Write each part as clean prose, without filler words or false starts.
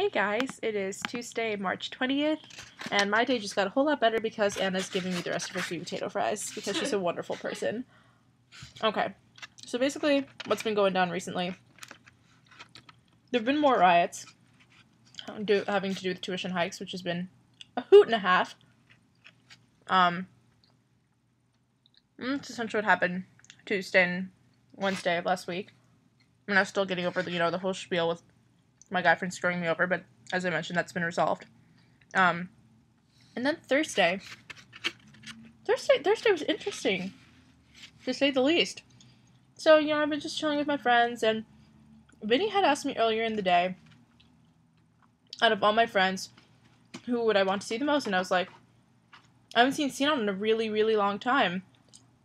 Hey guys, it is Tuesday, March 20th, and my day just got a whole lot better because Anna's giving me the rest of her sweet potato fries because she's a wonderful person. Okay, so basically, what's been going down recently? There have been more riots having to do with tuition hikes, which has been a hoot and a half. That's essentially what happened Tuesday and Wednesday of last week. And I was still getting over the whole spiel with my guy friend screwing me over, but as I mentioned, that's been resolved. And then Thursday was interesting, to say the least. So, I've been just chilling with my friends, and Vinny had asked me earlier in the day, out of all my friends, who would I want to see the most, and I was like, I haven't seen Sinan in a really, really long time,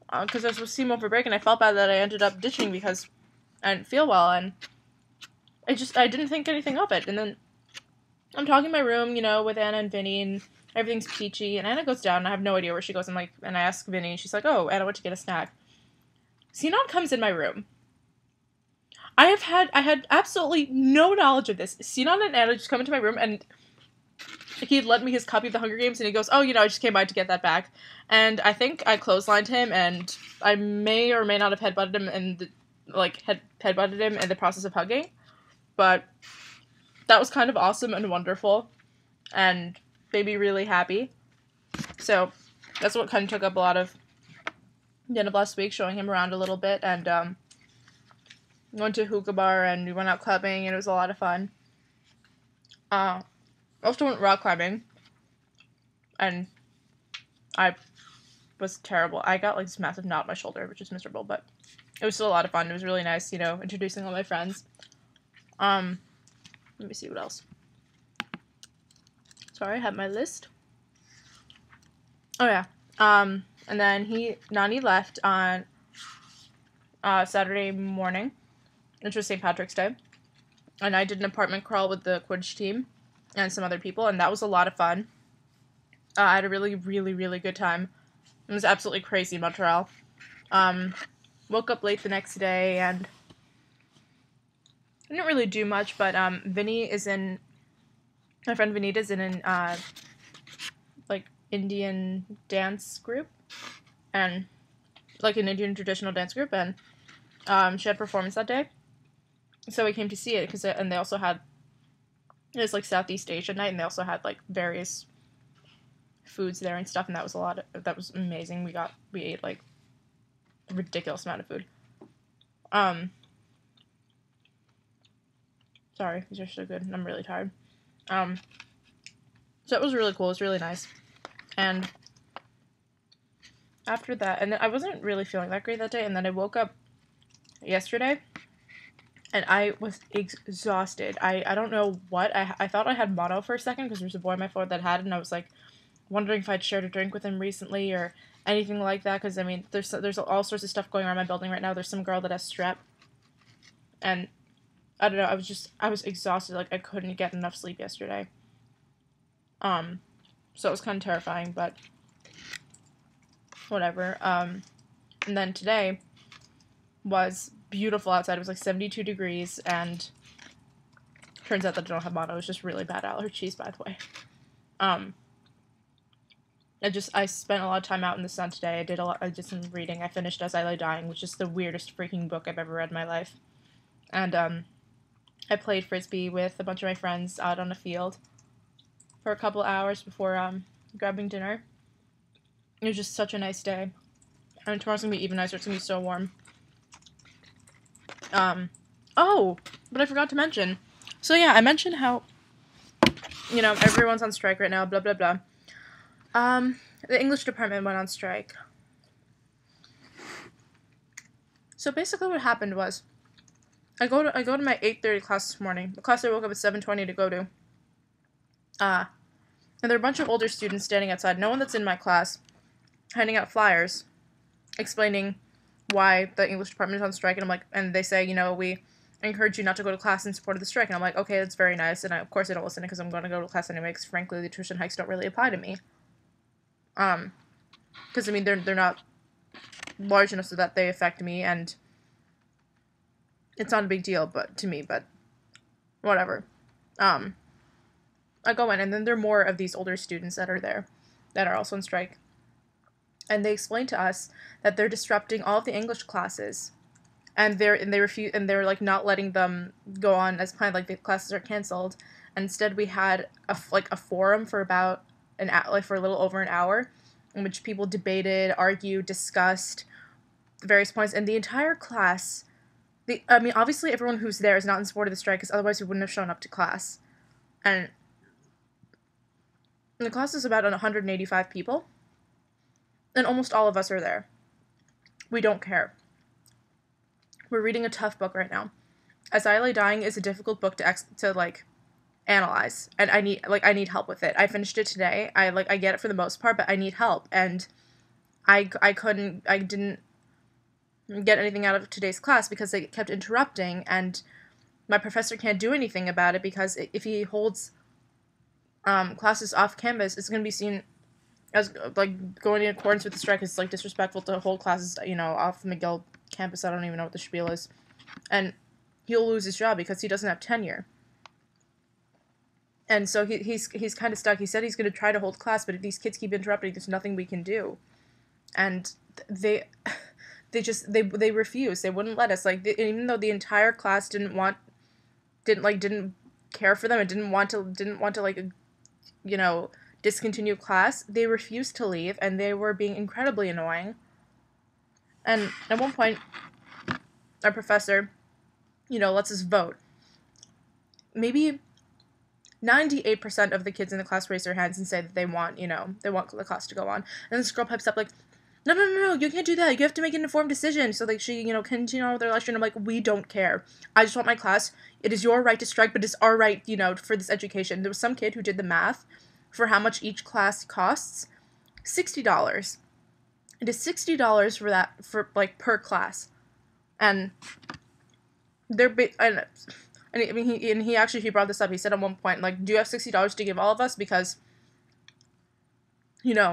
because I was supposed to see him over break, and I felt bad that I ended up ditching because I didn't feel well, and I didn't think anything of it. And then I'm talking in my room, with Anna and Vinny, and everything's peachy, and Anna goes down, and I have no idea where she goes. And I ask Vinny, and she's like, oh, Anna went to get a snack. Sinan comes in my room. I had absolutely no knowledge of this. Sinan and Anna just come into my room, and he had lent me his copy of the Hunger Games, and he goes, oh, I just came by to get that back. And I think I clotheslined him, and I may or may not have headbutted him headbutted him in the process of hugging. But that was kind of awesome and wonderful, and made me really happy. So that's what kind of took up a lot of the end of last week, showing him around a little bit, and went to a hookah bar, and we went out clubbing, and it was a lot of fun. Also went rock climbing, and I was terrible. I got this massive knot in my shoulder, which is miserable, but it was still a lot of fun. It was really nice, introducing all my friends. Let me see what else. Sorry, I have my list. Oh yeah. And then Nani left on Saturday morning, which was St. Patrick's Day. And I did an apartment crawl with the Quidditch team and some other people, and that was a lot of fun. I had a really, really, really good time. It was absolutely crazy in Montreal. Woke up late the next day, and I didn't really do much, but my friend Vinita's in an Indian dance group, and an Indian traditional dance group, and she had a performance that day, so we came to see it, and they also had, it was Southeast Asia night, and they also had various foods there and stuff, and that was amazing. We ate a ridiculous amount of food. Sorry, these are so good, and I'm really tired. So it was really cool. It was really nice. And after that, and then I wasn't really feeling that great that day, and then I woke up yesterday, and I was exhausted. I don't know what. I thought I had mono for a second, because there was a boy on my floor that had it, and I was, wondering if I'd shared a drink with him recently, or anything like that, because, there's all sorts of stuff going on in my building right now. There's some girl that has strep, and I don't know, I was exhausted, I couldn't get enough sleep yesterday. So it was kind of terrifying, but whatever. And then today was beautiful outside. It was 72 degrees, and turns out that I don't have mono. It was just really bad allergies, by the way. I spent a lot of time out in the sun today. I did some reading. I finished As I Lay Dying, which is the weirdest freaking book I've ever read in my life. And, I played Frisbee with a bunch of my friends out on a field for a couple hours before, grabbing dinner. It was just such a nice day. And tomorrow's gonna be even nicer. It's gonna be so warm. Oh! But I forgot to mention. So yeah, I mentioned how, everyone's on strike right now, blah, blah, blah. The English department went on strike. So basically what happened was, I go to my 8:30 class this morning. The class I woke up at 7:20 to go to. And there are a bunch of older students standing outside. No one that's in my class, handing out flyers, explaining why the English department is on strike. And and they say, we encourage you not to go to class in support of the strike. And I'm like, okay, that's very nice. And of course I don't listen because I'm going to go to class anyway. Because frankly, the tuition hikes don't really apply to me. Because they're not large enough so that they affect me, and it's not a big deal, but to me, but whatever. I go in, and then there are more of these older students that are there that are also on strike. And they explain to us that they're disrupting all of the English classes, and they're like not letting them go on as planned. Like the classes are canceled. And instead, we had a forum for about for a little over an hour, in which people debated, argued, discussed various points, and the entire class. Obviously, everyone who's there is not in support of the strike, because otherwise we wouldn't have shown up to class. And the class is about 185 people, and almost all of us are there. We don't care. We're reading a tough book right now. As I Lay Dying is a difficult book to analyze, and I need help with it. I finished it today. I get it for the most part, but I need help, and I didn't get anything out of today's class because they kept interrupting, and my professor can't do anything about it because if he holds classes off campus, it's going to be seen as going in accordance with the strike. It's disrespectful to hold classes off McGill campus. I don't even know what the spiel is, and he'll lose his job because he doesn't have tenure. And so he's kind of stuck. He said he's going to try to hold class, but if these kids keep interrupting, there's nothing we can do. And they refuse. They wouldn't let us. Even though the entire class didn't care for them, and didn't want to discontinue class, they refused to leave, and they were being incredibly annoying. And at one point, our professor, lets us vote. Maybe 98% of the kids in the class raise their hands and say that they want the class to go on. And this girl pipes up no, you can't do that. You have to make an informed decision. So she, continue on with their lecture, and I'm like, we don't care. I just want my class. It is your right to strike, but it's our right, for this education. There was some kid who did the math for how much each class costs. $60. It is $60 for that, per class. And they're he brought this up. He said at one point, do you have $60 to give all of us? Because, you're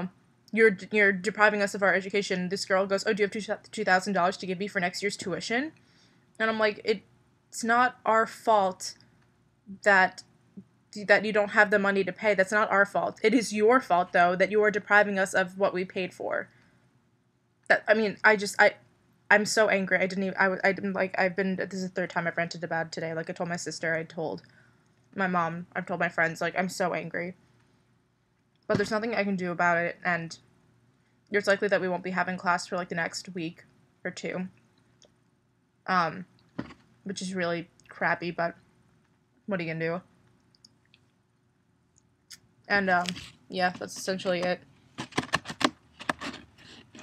depriving us of our education. This girl goes, oh, do you have $2,000 to give me for next year's tuition? And I'm like, it's not our fault that you don't have the money to pay. That's not our fault. It is your fault, though, that you are depriving us of what we paid for. I'm so angry. This is the third time I've ranted about it today. I told my sister, I told my mom, I've told my friends, I'm so angry. But there's nothing I can do about it, and it's likely that we won't be having class for, the next week or two. Which is really crappy, but what are you gonna do? And, yeah, that's essentially it.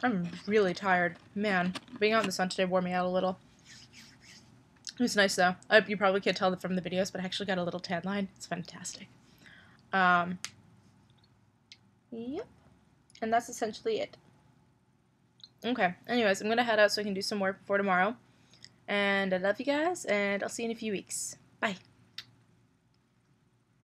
I'm really tired. Man, being out in the sun today wore me out a little. It was nice, though. You probably can't tell from the videos, but I actually got a little tan line. It's fantastic. Yep. And that's essentially it. Okay. Anyways, I'm going to head out so I can do some work before tomorrow. And I love you guys, and I'll see you in a few weeks. Bye.